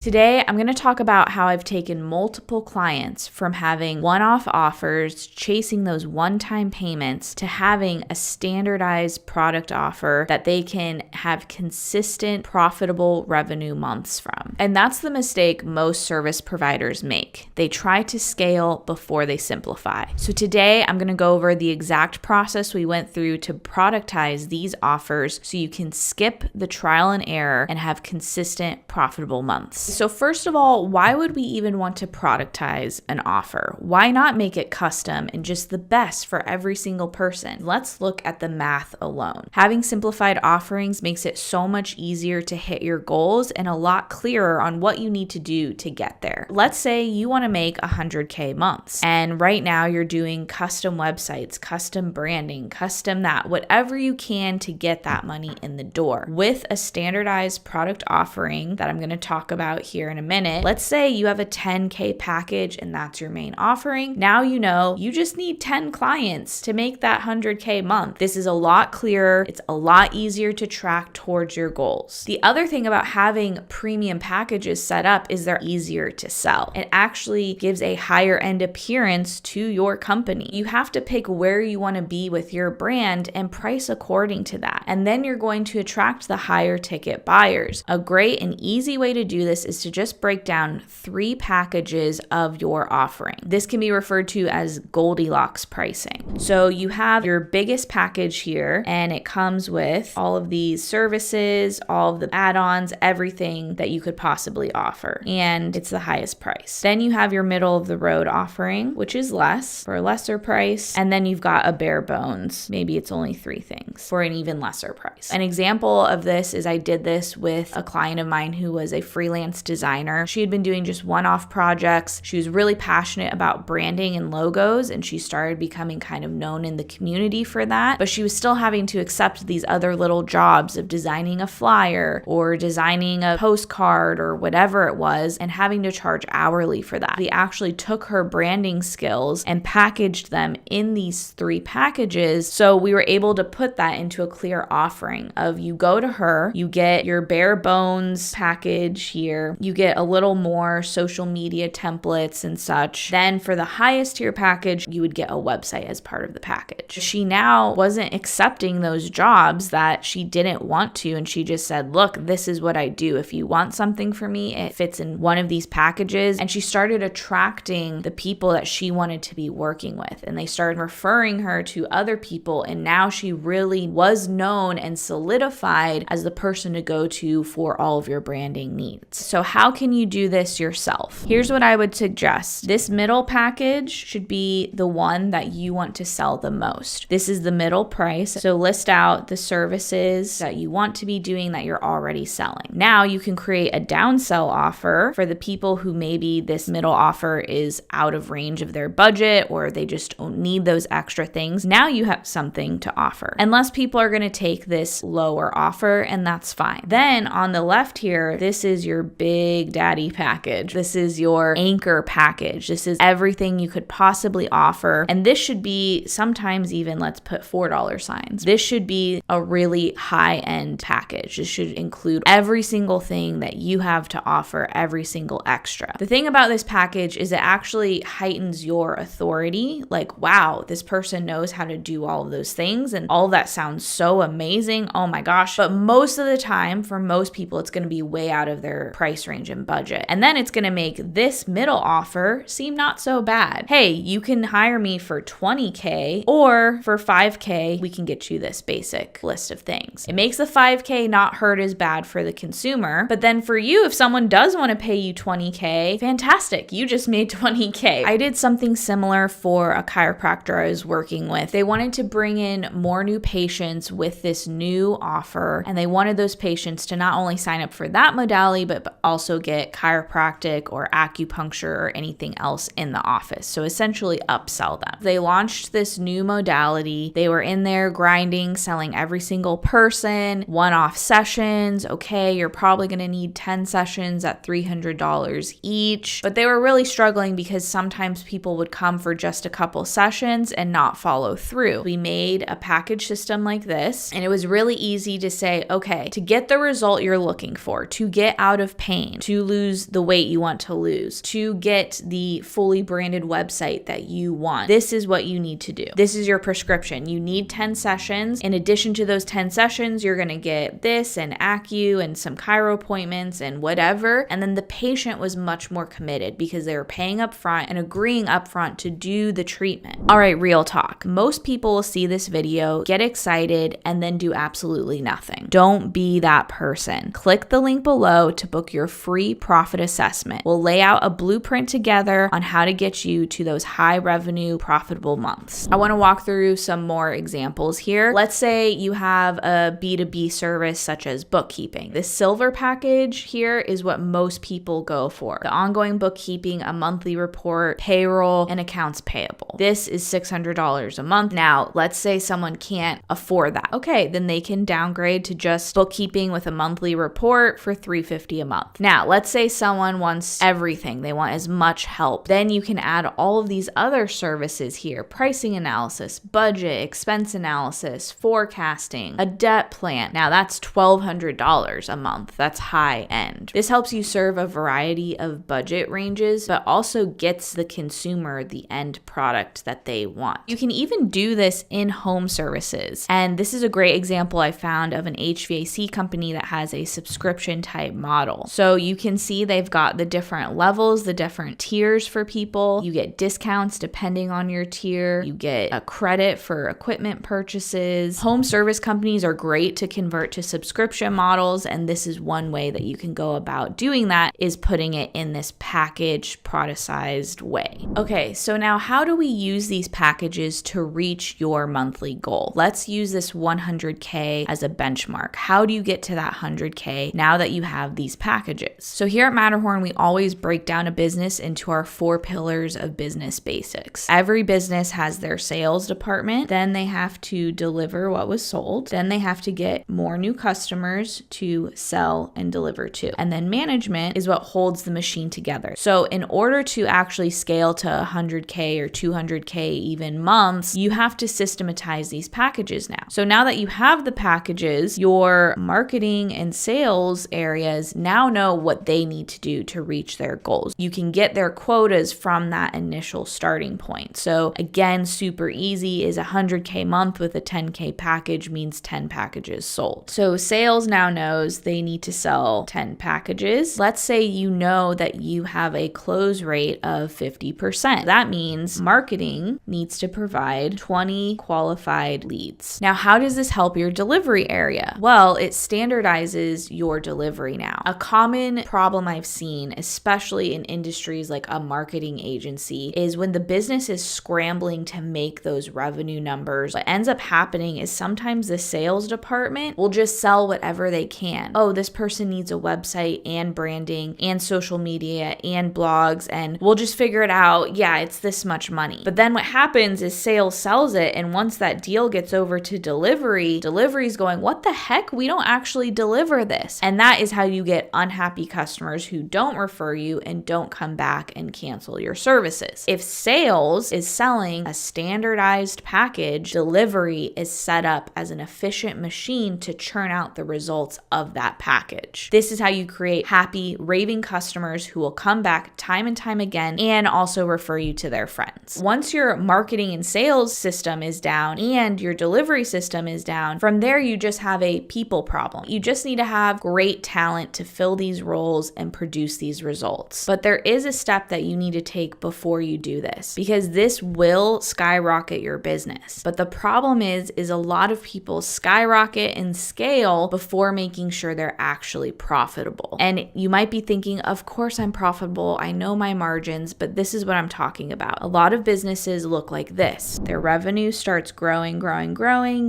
Today, I'm going to talk about how I've taken multiple clients from having one-off offers, chasing those one-time payments, to having a standardized product offer that they can have consistent, profitable revenue months from. And that's the mistake most service providers make. They try to scale before they simplify. So today, I'm going to go over the exact process we went through to productize these offers so you can skip the trial and error and have consistent, profitable months. So first of all, why would we even want to productize an offer? Why not make it custom and just the best for every single person? Let's look at the math alone. Having simplified offerings makes it so much easier to hit your goals and a lot clearer on what you need to do to get there. Let's say you want to make 100K months, and right now you're doing custom websites, custom branding, custom that, whatever you can to get that money in the door. With a standardized product offering that I'm going to talk about here in a minute, let's say you have a 10K package and that's your main offering. Now you know you just need 10 clients to make that 100K month. This is a lot clearer. It's a lot easier to track towards your goals. The other thing about having premium packages set up is they're easier to sell. It actually gives a higher end appearance to your company. You have to pick where you want to be with your brand and price according to that. And then you're going to attract the higher ticket buyers. A great and easy way to do this is to just break down 3 packages of your offering. This can be referred to as Goldilocks pricing. So you have your biggest package here, and it comes with all of these services, all of the add-ons, everything that you could possibly offer, and it's the highest price. Then you have your middle of the road offering, which is less, for a lesser price, and then you've got a bare bones. Maybe it's only 3 things for an even lesser price. An example of this is I did this with a client of mine who was a freelance designer. She had been doing just one-off projects. She was really passionate about branding and logos, and she started becoming kind of known in the community for that, but she was still having to accept these other little jobs of designing a flyer or designing a postcard or whatever it was, and having to charge hourly for that. We actually took her branding skills and packaged them in these 3 packages, so we were able to put that into a clear offering of you go to her, you get your bare bones package here, you get a little more social media templates and such. Then for the highest tier package, you would get a website as part of the package. She now wasn't accepting those jobs that she didn't want to, and she just said, look, this is what I do. If you want something from me, it fits in one of these packages. And she started attracting the people that she wanted to be working with, and they started referring her to other people, and now she really was known and solidified as the person to go to for all of your branding needs. So how can you do this yourself? Here's what I would suggest. This middle package should be the one that you want to sell the most. This is the middle price. So list out the services that you want to be doing that you're already selling. Now you can create a downsell offer for the people who maybe this middle offer is out of range of their budget, or they just don't need those extra things. Now you have something to offer. Unless people are going to take this lower offer, and that's fine. Then on the left here, this is your big daddy package. This is your anchor package. This is everything you could possibly offer. And this should be sometimes even, let's put $4 signs. This should be a really high-end package. This should include every single thing that you have to offer, every single extra. The thing about this package is it actually heightens your authority. Like, wow, this person knows how to do all of those things, and all of that sounds so amazing. Oh my gosh. But most of the time, for most people, it's going to be way out of their price range and budget. And then it's going to make this middle offer seem not so bad. Hey, you can hire me for 20K, or for 5K, we can get you this basic list of things. It makes the 5K not hurt as bad for the consumer. But then for you, if someone does want to pay you 20K, fantastic. You just made 20K. I did something similar for a chiropractor I was working with. They wanted to bring in more new patients with this new offer, and they wanted those patients to not only sign up for that modality, but also get chiropractic or acupuncture or anything else in the office. So essentially upsell them. They launched this new modality. They were in there grinding, selling every single person, one-off sessions. Okay, you're probably going to need 10 sessions at $300 each. But they were really struggling because sometimes people would come for just a couple sessions and not follow through. We made a package system like this, and it was really easy to say, okay, to get the result you're looking for, to get out of pain, pain, to lose the weight you want to lose, to get the fully branded website that you want. This is what you need to do. This is your prescription. You need 10 sessions. In addition to those 10 sessions, you're going to get this and Acu and some chiro appointments and whatever. And then the patient was much more committed because they were paying up front and agreeing up front to do the treatment. All right, real talk. Most people will see this video, get excited, and then do absolutely nothing. Don't be that person. Click the link below to book your free profit assessment. We'll lay out a blueprint together on how to get you to those high revenue, profitable months. I want to walk through some more examples here. Let's say you have a B2B service such as bookkeeping. The silver package here is what most people go for. The ongoing bookkeeping, a monthly report, payroll, and accounts payable. This is $600 a month. Now, let's say someone can't afford that. Okay, then they can downgrade to just bookkeeping with a monthly report for $350 a month. Now, let's say someone wants everything. They want as much help. Then you can add all of these other services here: pricing analysis, budget, expense analysis, forecasting, a debt plan. Now, that's $1,200 a month. That's high end. This helps you serve a variety of budget ranges, but also gets the consumer the end product that they want. You can even do this in home services. And this is a great example I found of an HVAC company that has a subscription type model. So you can see they've got the different levels, the different tiers for people. You get discounts depending on your tier. You get a credit for equipment purchases. Home service companies are great to convert to subscription models, and this is one way that you can go about doing that, is putting it in this package, productized way. Okay, so now how do we use these packages to reach your monthly goal? Let's use this 100K as a benchmark. How do you get to that 100K now that you have these packages? So here at Matterhorn, we always break down a business into our 4 pillars of business basics. Every business has their sales department, then they have to deliver what was sold, then they have to get more new customers to sell and deliver to, and then management is what holds the machine together. So in order to actually scale to 100K or 200K even months, you have to systematize these packages now. So now that you have the packages, your marketing and sales areas now know what they need to do to reach their goals. You can get their quotas from that initial starting point. So again, super easy is 100K month with a 10K package means 10 packages sold. So sales now knows they need to sell 10 packages. Let's say you know that you have a close rate of 50%. That means marketing needs to provide 20 qualified leads. Now, how does this help your delivery area? Well, it standardizes your delivery now. A common problem I've seen, especially in industries like a marketing agency, is when the business is scrambling to make those revenue numbers, what ends up happening is sometimes the sales department will just sell whatever they can. Oh, this person needs a website and branding and social media and blogs, and we'll just figure it out. Yeah, it's this much money. But then what happens is sales sells it, and once that deal gets over to delivery's going, what the heck? We don't actually deliver this. And that is how you get unhappy customers who don't refer you and don't come back and cancel your services. If sales is selling a standardized package, delivery is set up as an efficient machine to churn out the results of that package. This is how you create happy, raving customers who will come back time and time again and also refer you to their friends. Once your marketing and sales system is down and your delivery system is down, from there you just have a people problem. You just need to have great talent to fill these roles and produce these results. But there is a step that you need to take before you do this, because this will skyrocket your business. But the problem is a lot of people skyrocket and scale before making sure they're actually profitable. And you might be thinking, of course I'm profitable, I know my margins, but this is what I'm talking about. A lot of businesses look like this. Their revenue starts growing,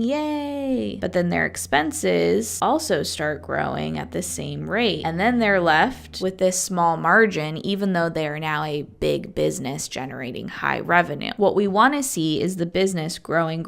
yay! But then their expenses also start growing at the same rate. And then they're left with this small margin, even though they are now a big business generating high revenue. What we want to see is the business growing,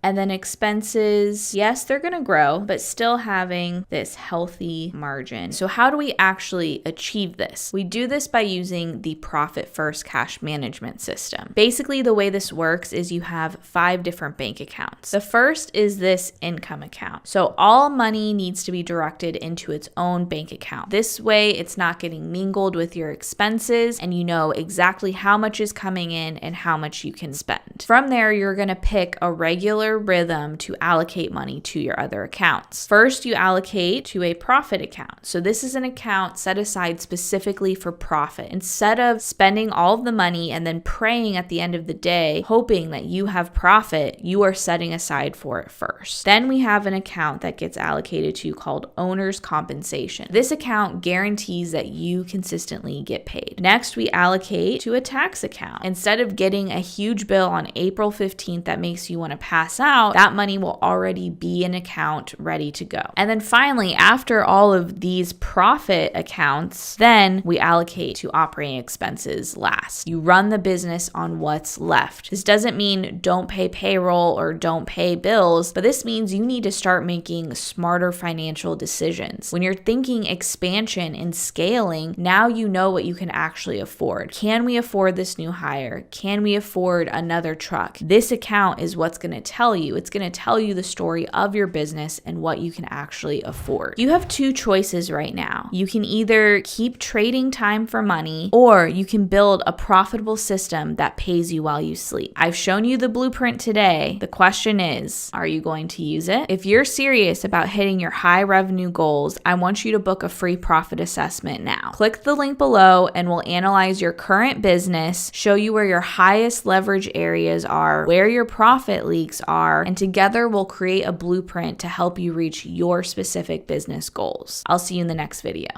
and then expenses, yes, they're going to grow, but still having this healthy margin. So how do we actually achieve this? We do this by using the Profit First cash management system. Basically, the way this works is you have 5 different bank accounts. The first is this income account. So all money needs to be directed into its own own bank account. This way, it's not getting mingled with your expenses and you know exactly how much is coming in and how much you can spend. From there, you're going to pick a regular rhythm to allocate money to your other accounts. First, you allocate to a profit account. So this is an account set aside specifically for profit. Instead of spending all of the money and then praying at the end of the day, hoping that you have profit, you are setting aside for it first. Then we have an account that gets allocated to called owner's compensation. This account guarantees that you consistently get paid. Next, we allocate to a tax account. Instead of getting a huge bill on April 15th that makes you want to pass out, that money will already be in account ready to go. And then finally, after all of these profit accounts, then we allocate to operating expenses last. You run the business on what's left. This doesn't mean don't pay payroll or don't pay bills, but this means you need to start making smarter financial decisions. When you're thinking expansion and scaling, now you know what you can actually afford. Can we afford this new hire? Can we afford another truck? This account is what's going to tell you. It's going to tell you the story of your business and what you can actually afford. You have two choices right now. You can either keep trading time for money, or you can build a profitable system that pays you while you sleep. I've shown you the blueprint today. The question is, are you going to use it? If you're serious about hitting your high revenue goals, I want you to book a free profit assessment now. Click the link below and we'll analyze your current business, show you where your highest leverage areas are, where your profit leaks are, and together we'll create a blueprint to help you reach your specific business goals. I'll see you in the next video.